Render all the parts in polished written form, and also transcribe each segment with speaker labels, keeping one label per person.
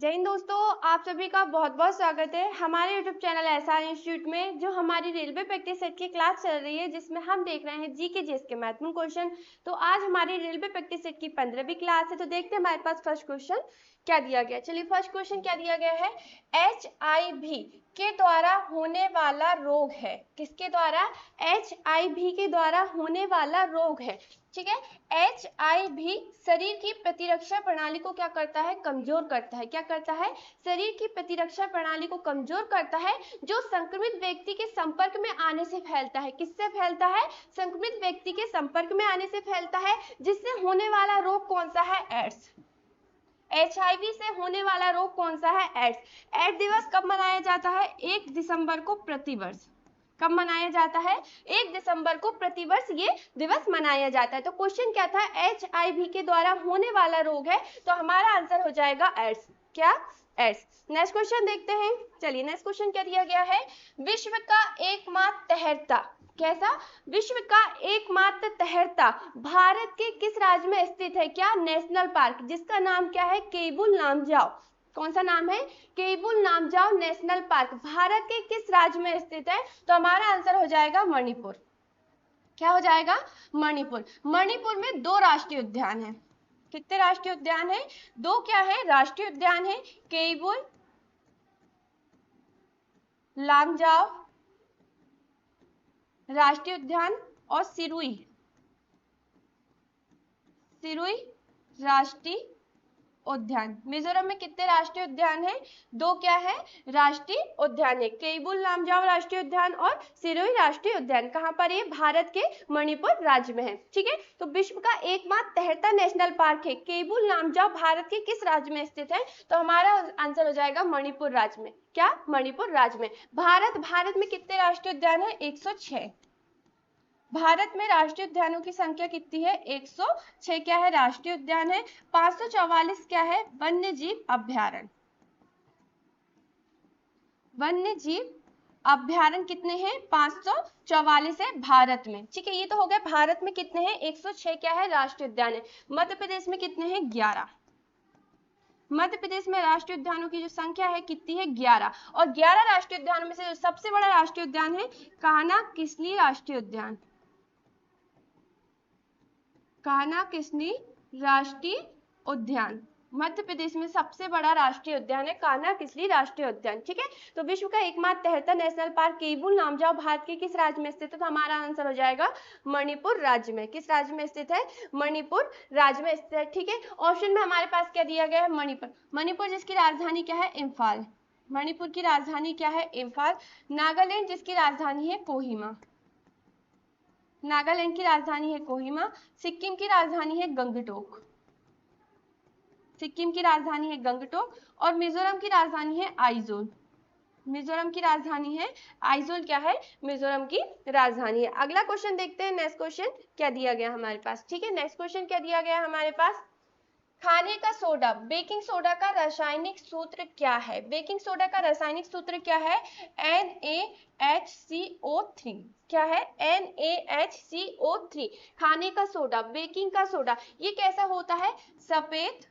Speaker 1: जय हिंद दोस्तों, आप सभी का बहुत बहुत स्वागत है हमारे YouTube चैनल एसआर इंस्टीट्यूट में। जो हमारी रेलवे प्रैक्टिस सेट की क्लास चल रही है जिसमें हम देख रहे हैं जीके जीएस के महत्वपूर्ण क्वेश्चन। तो आज हमारी रेलवे प्रैक्टिस सेट की 15वीं क्लास है। तो देखते हैं हमारे पास फर्स्ट क्वेश्चन क्या दिया गया। चलिए फर्स्ट क्वेश्चन क्या दिया गया है। HIV के द्वारा होने वाला रोग है। किसके द्वारा? HIV के द्वारा होने वाला रोग है। ठीक है, HIV शरीर की प्रतिरक्षा प्रणाली को क्या करता है? कमजोर करता है। क्या करता है? शरीर की प्रतिरक्षा प्रणाली को कमजोर करता है, जो संक्रमित व्यक्ति के संपर्क में आने से फैलता है। किससे फैलता है? संक्रमित व्यक्ति के संपर्क में आने से फैलता है, जिससे होने वाला रोग कौन सा है? एड्स। HIV से होने वाला रोग कौन सा है? एड्स। एड्स दिवस कब मनाया जाता है? 1 दिसंबर को प्रतिवर्ष। कब मनाया जाता है? 1 दिसंबर को प्रतिवर्ष ये दिवस मनाया जाता है। तो क्वेश्चन क्या था? HIV के द्वारा होने वाला रोग है, तो हमारा आंसर हो जाएगा एड्स। क्या? एड्स। नेक्स्ट क्वेश्चन देखते हैं। चलिए नेक्स्ट क्वेश्चन क्या दिया गया है। विश्व का एकमात्र तैरता, कैसा? विश्व का एकमात्र तैरता भारत के किस राज्य में स्थित है? क्या? नेशनल पार्क, जिसका नाम क्या है? केबुल लामजाओ। कौन सा नाम है? केबुल लामजाओ नेशनल पार्क भारत के किस राज्य में स्थित है? तो हमारा आंसर हो जाएगा मणिपुर। क्या हो जाएगा? मणिपुर। मणिपुर में 2 राष्ट्रीय उद्यान है। कितने राष्ट्रीय उद्यान है? 2 क्या है? राष्ट्रीय उद्यान है। केबुल लामजाओ राष्ट्रीय उद्यान और सिरुई राष्ट्रीय उद्यान। मिजोरम में कितने राष्ट्रीय उद्यान है? 2 क्या है? राष्ट्रीय उद्यान है। केबुल लामजाओ राष्ट्रीय उद्यान और सिरोही राष्ट्रीय उद्यान। कहां पर? ये भारत के मणिपुर राज्य में है। ठीक है, तो विश्व का एकमात्र तैरता नेशनल पार्क है केबुल लामजाओ भारत के किस राज्य में स्थित है? तो हमारा आंसर हो जाएगा मणिपुर राज्य में। क्या? मणिपुर राज्य में। भारत में कितने राष्ट्रीय उद्यान है? 106। भारत में राष्ट्रीय उद्यानों की संख्या कितनी है? 106 क्या है? राष्ट्रीय उद्यान है। 544 क्या है? वन्यजीव अभ्यारण्य। वन्यजीव अभ्यारण्य कितने हैं? 544 है भारत में। ठीक है, ये तो हो गया भारत में कितने हैं? 106 क्या है? राष्ट्रीय उद्यान है। मध्य प्रदेश में कितने हैं? 11। मध्य प्रदेश में राष्ट्रीय उद्यानों की जो संख्या है कितनी है? 11। और 11 राष्ट्रीय उद्यानों में से जो सबसे बड़ा राष्ट्रीय उद्यान है कान्हा किसली राष्ट्रीय उद्यान। कान्हा किसली राष्ट्रीय उद्यान मध्य प्रदेश में सबसे बड़ा राष्ट्रीय उद्यान है कान्हा किसली राष्ट्रीय उद्यान। ठीक है, तो विश्व का एकमात्र तैरता नेशनल पार्क केबुल लामजाओ भारत के किस राज्य में स्थित है? तो हमारा आंसर हो जाएगा मणिपुर राज्य में। किस राज्य में स्थित है? मणिपुर राज्य में स्थित है। ठीक है, ऑप्शन में हमारे पास क्या दिया गया है? मणिपुर। मणिपुर जिसकी राजधानी क्या है? इम्फाल। मणिपुर की राजधानी क्या है? इम्फाल। नागालैंड जिसकी राजधानी है कोहिमा। नागालैंड की राजधानी है कोहिमा। सिक्किम की राजधानी है गंगटोक। सिक्किम की राजधानी है गंगटोक। और मिजोरम की राजधानी है आइजोल। मिजोरम की राजधानी है आइजोल। क्या है? मिजोरम की राजधानी है। अगला क्वेश्चन देखते हैं। नेक्स्ट क्वेश्चन क्या दिया गया हमारे पास। ठीक है, नेक्स्ट क्वेश्चन क्या दिया गया हमारे पास। खाने का सोडा, बेकिंग सोडा का रासायनिक सूत्र क्या है? बेकिंग सोडा का रासायनिक सूत्र क्या है? NaHCO3। क्या है? NaHCO3। खाने का सोडा, बेकिंग का सोडा, ये कैसा होता है? सफेद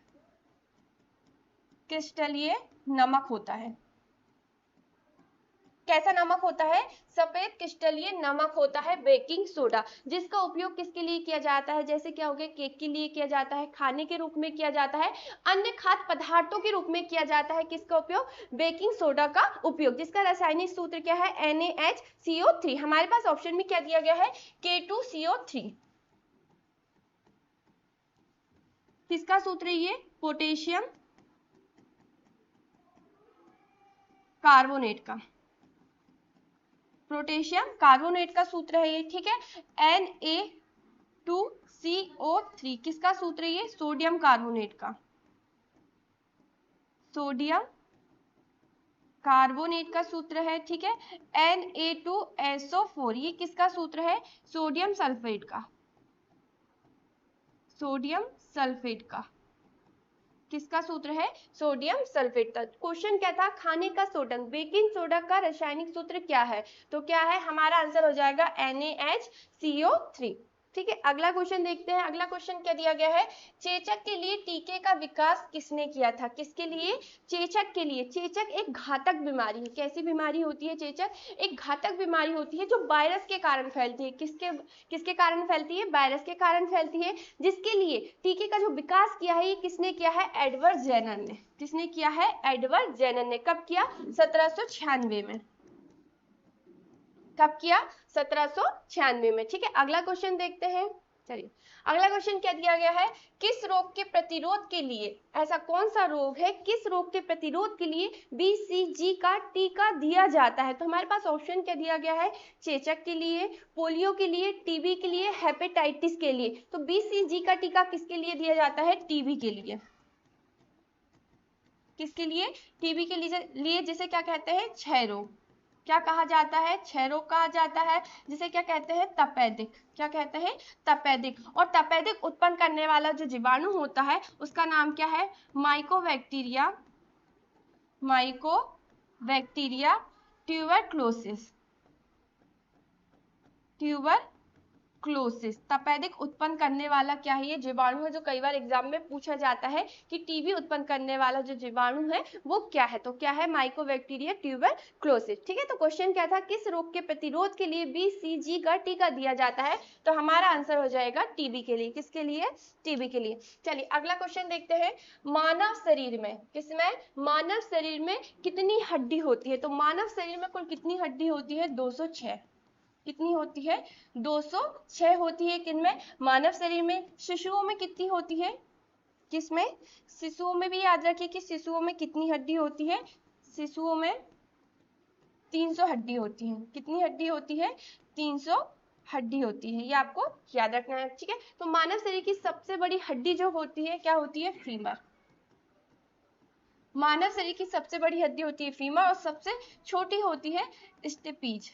Speaker 1: क्रिस्टलीय नमक होता है। कैसा नमक होता है? सफेद क्रिस्टलीय नमक होता है बेकिंग सोडा, जिसका उपयोग किसके लिए किया जाता है? जैसे क्या हो गया, केक के लिए किया जाता है, खाने के रूप में किया जाता है, अन्य खाद्य पदार्थों के रूप में किया जाता है। किसका उपयोग? बेकिंग सोडा का उपयोग, जिसका रासायनिक सूत्र क्या है? NaHCO3। हमारे पास ऑप्शन में क्या दिया गया है? K2CO3। किसका सूत्र है ये? पोटेशियम कार्बोनेट का। पोटेशियम कार्बोनेट का सूत्र है ये। ठीक है, Na2CO3 किसका सूत्र है ये? सोडियम कार्बोनेट का। सोडियम कार्बोनेट का सूत्र है। ठीक है, Na2SO4 ये किसका सूत्र है? सोडियम सल्फेट का। सोडियम सल्फेट का किसका सूत्र है? सोडियम सल्फेट का। क्वेश्चन क्या था? खाने का सोडा, बेकिंग सोडा का रासायनिक सूत्र क्या है? तो क्या है? हमारा आंसर हो जाएगा NaHCO3। ठीक है, अगला क्वेश्चन देखते हैं। अगला क्वेश्चन क्या दिया गया है, चेचक के लिए टीके का विकास किसने किया था? किसके लिए? चेचक के लिए। चेचक एक घातक बीमारी है। कैसी बीमारी होती है चेचक? एक घातक बीमारी होती है जो वायरस के कारण फैलती है। किसके कारण फैलती है? वायरस के कारण फैलती है, जिसके लिए टीके का जो विकास किया है ये किसने किया है? एडवर्ड जेनर ने। किसने किया है? एडवर्ड जेनर ने। कब किया? 1796 में। कब किया? 1796 में। ठीक है, अगला क्वेश्चन देखते हैं। चलिए, अगला क्वेश्चन क्या दिया गया है, किस रोग के प्रतिरोध के लिए, ऐसा कौन सा रोग है, किस रोग के प्रतिरोध के लिए बीसीजी का टीका दिया जाता है? तो हमारे पास ऑप्शन क्या दिया गया है, चेचक के लिए, पोलियो के लिए, टीबी के लिए, हेपेटाइटिस के लिए। तो बीसीजी का टीका किसके लिए दिया जाता है? टीबी के लिए। किसके लिए? टीबी के लिए जिसे क्या कहते हैं? क्षय रोग। क्या कहा जाता है? क्षय रोग कहा जाता है, जिसे क्या कहते हैं? तपेदिक। क्या कहते हैं? तपेदिक। और तपेदिक उत्पन्न करने वाला जो जीवाणु होता है उसका नाम क्या है? माइकोबैक्टीरिया। Mycobacteria tuberculosis. ट्यूबरक्लोसिस तपेदिक उत्पन्न करने वाला क्या है? ये जीवाणु है, जो कई बार एग्जाम में पूछा जाता है कि टीबी उत्पन्न करने वाला जो जीवाणु है वो क्या है? तो क्या है? Mycobacteria tuberculosis. ठीक है, तो क्वेश्चन क्या था, किस रोग के प्रतिरोध के लिए बीसीजी का टीका दिया जाता है? तो हमारा आंसर हो जाएगा टीबी के लिए। किसके लिए? टीबी के लिए। चलिए, अगला क्वेश्चन देखते हैं। मानव शरीर में, किसमें? मानव शरीर में कितनी हड्डी होती है? तो मानव शरीर में कुल कितनी हड्डी होती है? 206। कितनी होती है? 206 होती है। किनमें? मानव शरीर में। शिशुओं में कितनी होती है? किसमें? शिशुओं में भी याद रखिए कि शिशुओं में कितनी हड्डी होती है? शिशुओं में 300 हड्डी होती है। कितनी हड्डी होती है? 300 हड्डी होती है, ये आपको याद रखना है। ठीक है, तो मानव शरीर की सबसे बड़ी हड्डी जो होती है क्या होती है? फीमर। मानव शरीर की सबसे बड़ी हड्डी होती है फीमर, और सबसे छोटी होती है स्टेपीज,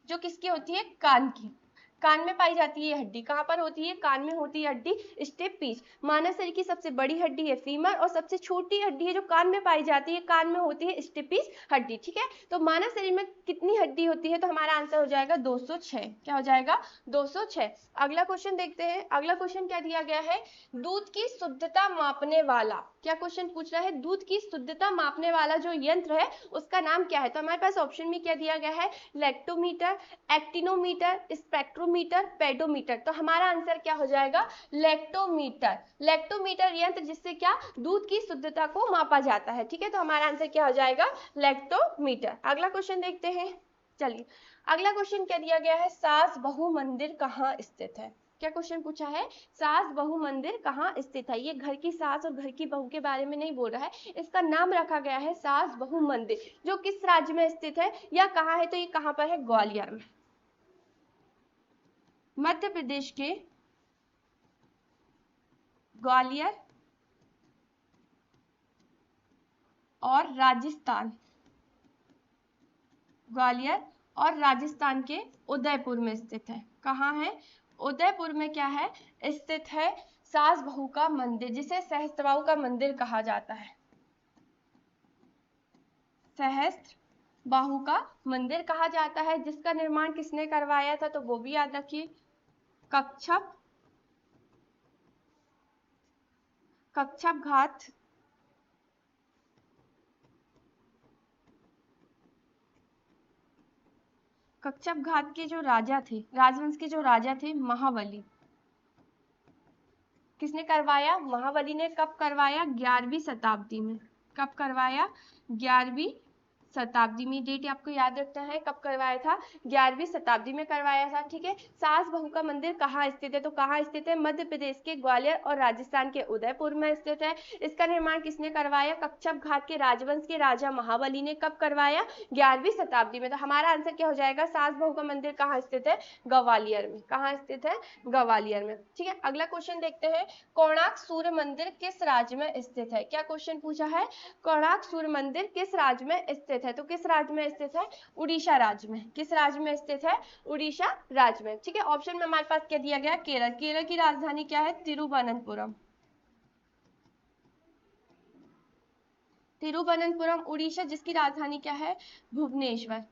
Speaker 1: जो किसकी होती है? कान की। कान में पाई जाती है ये हड्डी। कहाँ पर होती है? कान में होती है हड्डी, स्टेपीज। मानव शरीर की सबसे बड़ी हड्डी है फीमर, और सबसे छोटी हड्डी है जो कान में पाई जाती है, कान में होती है स्टेपीज हड्डी। ठीक है, तो मानव शरीर में कितनी हड्डी होती है? तो हमारा आंसर हो जाएगा 206। क्या हो जाएगा? 206। अगला क्वेश्चन देखते हैं। अगला क्वेश्चन क्या दिया गया है, दूध की शुद्धता मापने वाला। क्या क्वेश्चन पूछ रहा है? दूध की शुद्धता मापने वाला जो यंत्र है उसका नाम क्या है? तो हमारे पास ऑप्शन में क्या दिया गया है, लैक्टोमीटर, एक्टिनोमीटर, स्पेक्ट्रोमीटर, पेडोमीटर। तो हमारा आंसर क्या हो जाएगा? लैक्टोमीटर। लैक्टोमीटर यंत्र जिससे क्या दूध की शुद्धता को मापा जाता है। ठीक है, तो हमारा आंसर क्या हो जाएगा? लैक्टोमीटर। अगला क्वेश्चन देखते हैं। चलिए, अगला क्वेश्चन क्या दिया गया है, सास बहु मंदिर कहाँ स्थित है? क्या क्वेश्चन पूछा है, सास बहु मंदिर कहाँ स्थित है? ये घर की सास और घर की बहू के बारे में नहीं बोल रहा है, इसका नाम रखा गया है सास बहु मंदिर, जो किस राज्य में स्थित है या कहाँ है? तो ये कहाँ पर है? ग्वालियर में। मध्य प्रदेश के ग्वालियर और राजस्थान, ग्वालियर और राजस्थान के उदयपुर में स्थित है। कहाँ है? उदयपुर में क्या है? स्थित है सास बहू का मंदिर, जिसे सहस्त्रबाहु का मंदिर कहा जाता है। सहस्त्रबाहु का मंदिर कहा जाता है, जिसका निर्माण किसने करवाया था? तो वो भी याद रखिए, कच्छप घाट कच्छप घाट के जो राजा थे, राजवंश के जो राजा थे, महाबली। किसने करवाया? महाबली ने। कब करवाया? 11वीं शताब्दी में। कब करवाया? 11वीं शताब्दी में। डेट आपको याद रखना है, कब करवाया था? 11वीं शताब्दी में करवाया था। ठीक है, सास बहू का मंदिर कहाँ स्थित है? तो कहाँ स्थित है? मध्य प्रदेश के ग्वालियर और राजस्थान के उदयपुर में स्थित है। इसका निर्माण किसने करवाया? कच्छप घाट के राजवंश के राजा महाबली ने। कब करवाया? 11वीं शताब्दी में। तो हमारा आंसर क्या हो जाएगा? सास बहू का मंदिर कहाँ स्थित है? ग्वालियर में। कहाँ स्थित है? ग्वालियर में। ठीक है, अगला क्वेश्चन देखते हैं। कोणार्क सूर्य मंदिर किस राज्य में स्थित है? क्या क्वेश्चन पूछा है? कोणार्क सूर्य मंदिर किस राज्य में स्थित है? तो किस राज्य में स्थित है? उड़ीसा राज्य में। किस राज्य में स्थित है? उड़ीसा राज्य में। ठीक है, ऑप्शन में हमारे पास क्या दिया गया? केरल। केरल की राजधानी क्या है? तिरुवनंतपुरम। तिरुवनंतपुरम। उड़ीसा जिसकी राजधानी क्या है? भुवनेश्वर।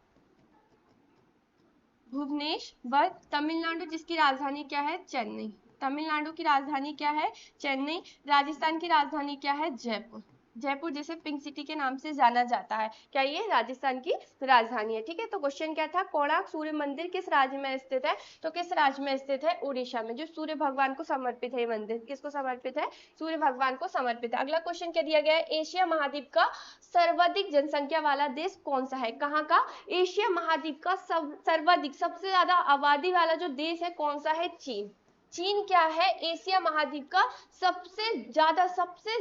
Speaker 1: भुवनेश्वर। तमिलनाडु जिसकी राजधानी क्या है? चेन्नई। तमिलनाडु की राजधानी क्या है? चेन्नई। राजस्थान की राजधानी क्या है? जयपुर। जयपुर जिसे पिंक सिटी के नाम से जाना जाता है, क्या ये राजस्थान की राजधानी है? ठीक है, तो क्वेश्चन क्या था? कोणार्क सूर्य मंदिर किस राज्य में स्थित है? तो किस राज्य में स्थित है? उड़ीसा में। जो सूर्य भगवान को समर्पित है ये मंदिर, किसको समर्पित है? सूर्य भगवान को समर्पित है। अगला क्वेश्चन क्या दिया गया है? एशिया महाद्वीप का सर्वाधिक जनसंख्या वाला देश कौन सा है? कहाँ का? एशिया महाद्वीप का सर्वाधिक, सबसे ज्यादा आबादी वाला जो देश है कौन सा है? चीन। चीन क्या है? एशिया महाद्वीप का सबसे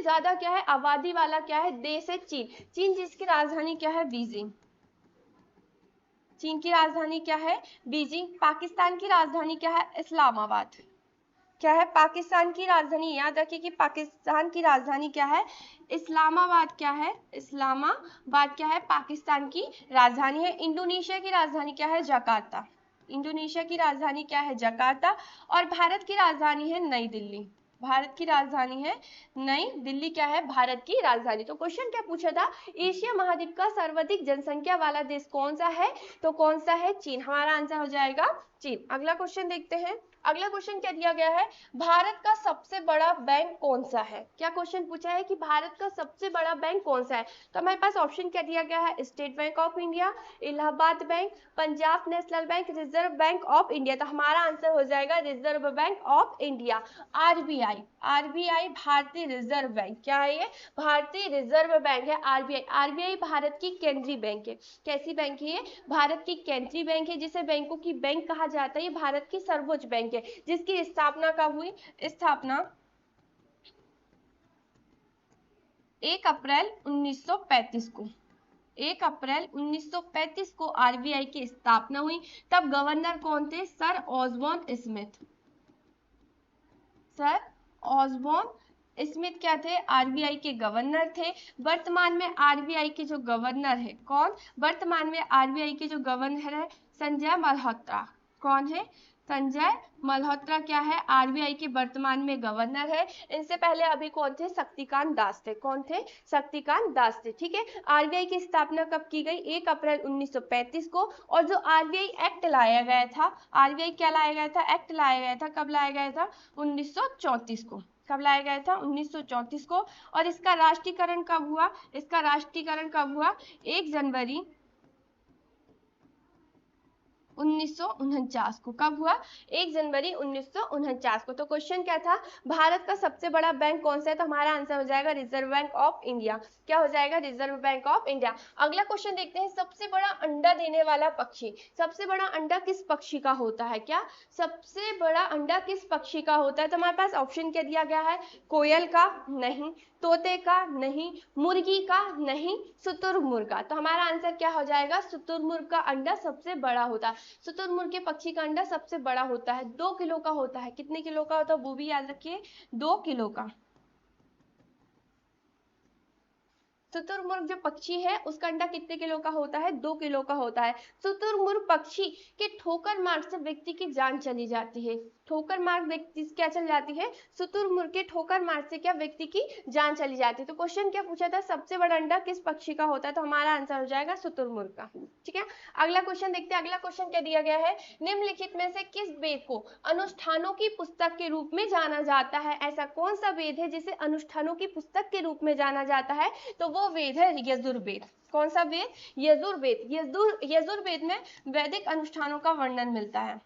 Speaker 1: ज्यादा क्या है? आबादी वाला क्या है? देश है चीन। चीन जिसकी राजधानी क्या है? बीजिंग। चीन की राजधानी क्या है? बीजिंग। पाकिस्तान की राजधानी क्या है? इस्लामाबाद। क्या है? पाकिस्तान की राजधानी, याद रखिए कि पाकिस्तान की राजधानी क्या है? इस्लामाबाद। क्या है? इस्लामाबाद क्या है? पाकिस्तान की राजधानी है। इंडोनेशिया की राजधानी क्या है? जकार्ता। इंडोनेशिया की राजधानी क्या है? जकार्ता। और भारत की राजधानी है नई दिल्ली। भारत की राजधानी है नई दिल्ली। क्या है? भारत की राजधानी। तो क्वेश्चन क्या पूछा था? एशिया महाद्वीप का सर्वाधिक जनसंख्या वाला देश कौन सा है? तो कौन सा है? चीन। हमारा आंसर हो जाएगा चीन। अगला क्वेश्चन देखते हैं। अगला क्वेश्चन क्या दिया गया है? भारत का सबसे बड़ा बैंक कौन सा है? क्या क्वेश्चन पूछा है कि भारत का सबसे बड़ा बैंक कौन सा है? तो हमारे पास ऑप्शन क्या दिया गया है? State bank of India, Allahabad bank, Punjab national bank, reserve bank of India. तो हमारा आंसर हो जाएगा reserve bank of India, RBI. RBI भारतीय रिजर्व बैंक। क्या है ये? भारतीय रिजर्व बैंक है आरबीआई। आरबीआई भारत की केंद्रीय बैंक है। कैसी बैंक है ये? भारत की केंद्रीय बैंक है, जिसे बैंकों की बैंक कहा जाता है। ये भारत की सर्वोच्च बैंक है, जिसकी स्थापना कब हुई? स्थापना 1 अप्रैल 1935 को। 1 अप्रैल 1935 को आरबीआई की स्थापना हुई। तब गवर्नर कौन थे? Sir Osborne Smith. Sir Osborne Smith क्या थे? आरबीआई के गवर्नर थे। वर्तमान में आरबीआई के जो गवर्नर है कौन? वर्तमान में आरबीआई के जो गवर्नर है संजय मल्होत्रा। कौन है? संजय मल्होत्रा क्या है? आरबीआई के वर्तमान में गवर्नर है। इनसे पहले अभी कौन थे? शक्तिकांत दास थे। कौन थे? शक्तिकांत दास थे। ठीक है, आरबीआई की स्थापना कब की गई? 1 अप्रैल 1935 को। और जो आरबीआई एक्ट लाया गया था, आरबीआई क्या लाया गया था? एक्ट लाया गया था। कब लाया गया था? 1934 को। कब लाया गया था? 1934 को। और इसका राष्ट्रीयकरण कब हुआ? इसका राष्ट्रीयकरण कब हुआ? 1 जनवरी 1949 को। कब हुआ? 1 जनवरी 1949 को। तो क्वेश्चन क्या था? भारत का सबसे बड़ा बैंक कौन सा है? तो हमारा आंसर हो जाएगा रिजर्व बैंक ऑफ इंडिया। क्या हो जाएगा? Reserve bank of India. अगला क्वेश्चन देखते हैं। सबसे बड़ा अंडा देने वाला पक्षी। सबसे बड़ा अंडा किस पक्षी का होता है? क्या सबसे बड़ा अंडा किस पक्षी का होता है? तो हमारे पास ऑप्शन क्या दिया गया है? कोयल का? नहीं। तोते का? नहीं। मुर्गी का? नहीं। शुतुरमुर्ग का। तो हमारा आंसर क्या हो जाएगा? शुतुरमुर्ग का अंडा सबसे बड़ा होता है। शुतुरमुर्ग के पक्षी का अंडा सबसे बड़ा होता है, 2 किलो का होता है। कितने किलो का होता है वो भी याद रखिए, 2 किलो का। शुतुरमुर्ग जो पक्षी है उसका अंडा कितने किलो का होता है? 2 किलो का होता है। शुतुरमुर्ग पक्षी के ठोकर मार से व्यक्ति की जान चली जाती है। ठोकर मार व्यक्ति क्या चली जाती है? शुतुरमुर्ग के ठोकर मार से क्या व्यक्ति की जान चली जाती है। तो क्वेश्चन क्या पूछा था? सबसे बड़ा अंडा किस पक्षी का होता है? तो हमारा आंसर हो जाएगा शुतुरमुर्ग का। ठीक है, अगला क्वेश्चन देखते हैं। अगला क्वेश्चन क्या दिया गया है? निम्नलिखित में से किस वेद को अनुष्ठानों की पुस्तक के रूप में जाना जाता है? ऐसा कौन सा वेद है जिसे अनुष्ठानों की पुस्तक के रूप में जाना जाता है? तो वो वेद है यजुर्वेद। कौन सा वेद? यजुर्वेद। यजुर्वेद में वैदिक अनुष्ठानों का वर्णन मिलता है।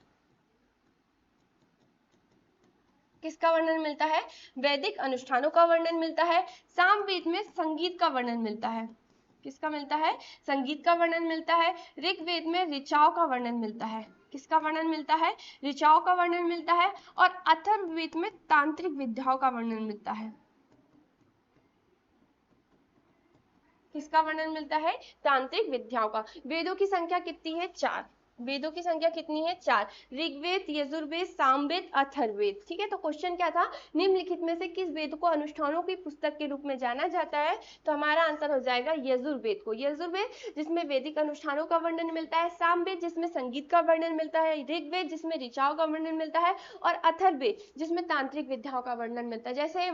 Speaker 1: किसका वर्णन मिलता है? वैदिक अनुष्ठानों का वर्णन मिलता है। सामवेद में संगीत का वर्णन मिलता है। किसका मिलता है? संगीत का वर्णन मिलता है। ऋग्वेद में ऋचाओं का वर्णन मिलता है। किसका वर्णन मिलता है? ऋचाओं का वर्णन मिलता है। और अथर्ववेद में तांत्रिक विद्याओं का वर्णन मिलता है। किसका वर्णन मिलता है? तांत्रिक विद्याओं का। वेदों की संख्या कितनी है? 4। वेदों की संख्या कितनी है? 4। ऋग्वेद, यजुर्वेद, सामवेद, अथर्ववेद। ठीक है, तो क्वेश्चन क्या था? निम्नलिखित में से किस वेद को अनुष्ठानों की पुस्तक के रूप में जाना जाता है? तो हमारा आंसर हो जाएगा यजुर्वेद को। यजुर्वेद जिसमें वैदिक अनुष्ठानों का वर्णन मिलता है, सामवेद जिसमें संगीत का वर्णन मिलता है, ऋग्वेद जिसमें ऋचाओं का वर्णन मिलता है, और अथर्ववेद जिसमें तांत्रिक विद्याओं का वर्णन मिलता है। जैसे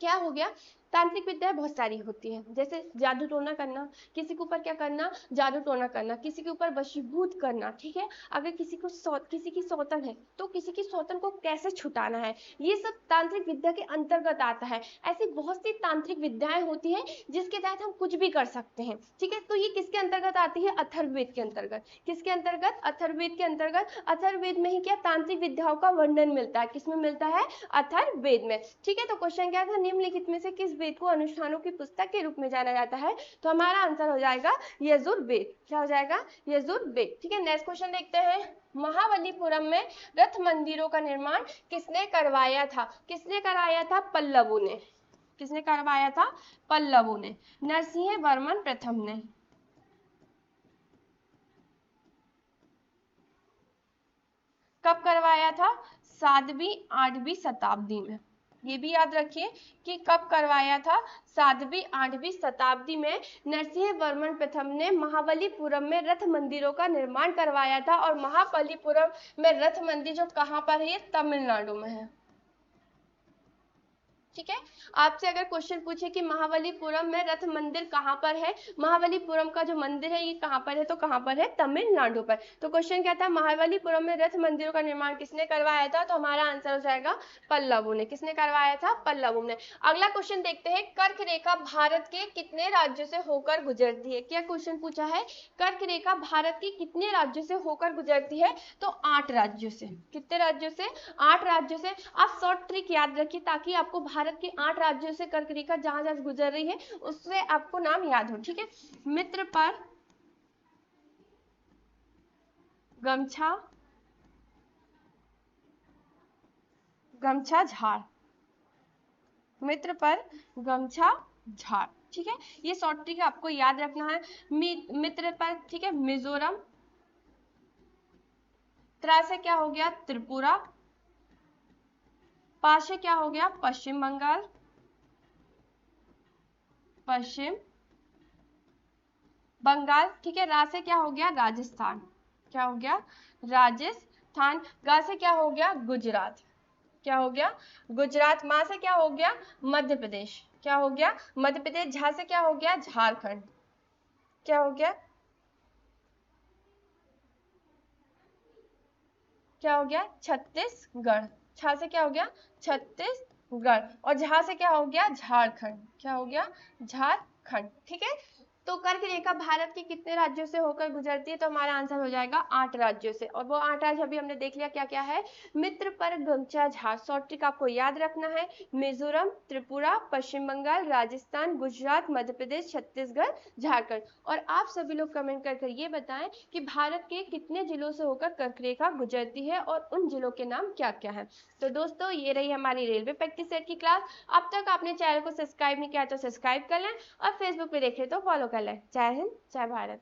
Speaker 1: क्या हो गया? तांत्रिक विद्याएं बहुत सारी होती हैं, जैसे जादू टोना करना, किसी के ऊपर क्या करना, जादू टोना करना, किसी के ऊपर वशीभूत करना, ठीक है। अगर किसी की सौतन है तो किसी की सौतन को कैसे छुटाना है, ये सब तांत्रिक विद्या के अंतर्गत आता है। ऐसी बहुत सी तांत्रिक विद्याएं होती है जिसके तहत हम कुछ भी कर सकते हैं, ठीक है। तो ये किसके अंतर्गत आती है, अथर्ववेद के अंतर्गत। किसके अंतर्गत, अथर्ववेद के अंतर्गत। अथर्ववेद में ही क्या तांत्रिक विद्याओं का वर्णन मिलता है, किसमें मिलता है, अथर्ववेद में, ठीक है। तो क्वेश्चन क्या था, निम्नलिखित में से किस वेद को अनुष्ठानों की पुस्तक के रूप में जाना जाता है, तो हमारा आंसर हो जाएगा यजुर्वेद। क्या हो जाएगा, यजुर्वेद, ठीक है। नेक्स्ट क्वेश्चन देखते हैं, महाबलीपुरम में रथ मंदिरों का निर्माण किसने करवाया था, किसने कराया था, पल्लवों ने। किसने करवाया था, पल्लवों ने, नरसिंह वर्मन प्रथम ने। कब करवाया था, 7वीं 8वीं शताब्दी में। ये भी याद रखिए कि कब करवाया था, 7वीं 8वीं शताब्दी में नरसिंह वर्मन प्रथम ने महाबलीपुरम में रथ मंदिरों का निर्माण करवाया था। और महाबलीपुरम में रथ मंदिर जो कहाँ पर है, तमिलनाडु में है, ठीक है। आपसे अगर क्वेश्चन पूछे कि महाबलीपुरम में रथ मंदिर कहाँ पर है, महाबलीपुरम का जो मंदिर है ये कहाँ पर है, तो कहाँ पर है, तमिलनाडु पर। तो क्वेश्चन क्या था, महाबलीपुरम में रथ मंदिरों का निर्माण किसने करवाया था, तो हमारा आंसर हो जाएगा पल्लवों ने। किसने करवाया था, पल्लवों ने। अगला क्वेश्चन देखते हैं, कर्क रेखा भारत के कितने राज्यों से होकर गुजरती है। क्या क्वेश्चन पूछा है, कर्क रेखा भारत के कितने राज्यों से होकर गुजरती है, तो 8 राज्यों से। कितने राज्यों से, 8 राज्यों से। आप शॉर्ट ट्रिक याद रखिए ताकि आपको भारत के 8 राज्यों से कर्क रेखा जहां जहां गुजर रही है उससे आपको नाम याद हो, ठीक है। मित्र पर गमछा, गमछा झाड़, मित्र पर गमछा झाड़, ठीक है। ये शॉर्ट ट्रिक आपको याद रखना है। मित्र पर, ठीक है, मिजोरम, त्रा से क्या हो गया, त्रिपुरा, पा से क्या हो गया, पश्चिम बंगाल, पश्चिम बंगाल, ठीक है। रा से क्या हो गया, राजस्थान, क्या हो गया, राजस्थान। गा से क्या हो गया, गुजरात, क्या हो गया, गुजरात। मा से क्या हो गया, मध्य प्रदेश, क्या हो गया, मध्य प्रदेश। झा से क्या हो गया, झारखंड, क्या हो गया, क्या हो गया, छत्तीसगढ़। छा से क्या हो गया, छत्तीसगढ़। और झा से क्या हो गया, झारखंड, क्या हो गया, झारखंड, ठीक है। तो कर्क रेखा भारत के कितने राज्यों से होकर गुजरती है, तो हमारा आंसर हो जाएगा 8 राज्यों से। और वो 8 राज्य अभी हमने देख लिया क्या क्या है, मित्र पर गमछा झाड़। शॉर्ट ट्रिक आपको याद रखना है, मिजोरम, त्रिपुरा, पश्चिम बंगाल, राजस्थान, गुजरात, मध्य प्रदेश, छत्तीसगढ़, झारखंड। और आप सभी लोग कमेंट कर ये बताएं कि भारत के कितने जिलों से होकर कर्क रेखा गुजरती है और उन जिलों के नाम क्या क्या है। तो दोस्तों ये रही हमारी रेलवे प्रैक्टिस सेट की क्लास। अब तक आपने चैनल को सब्सक्राइब नहीं किया तो सब्सक्राइब कर लें और फेसबुक पे देख रहे तो फॉलो कर लें। जय हिंद, जय भारत।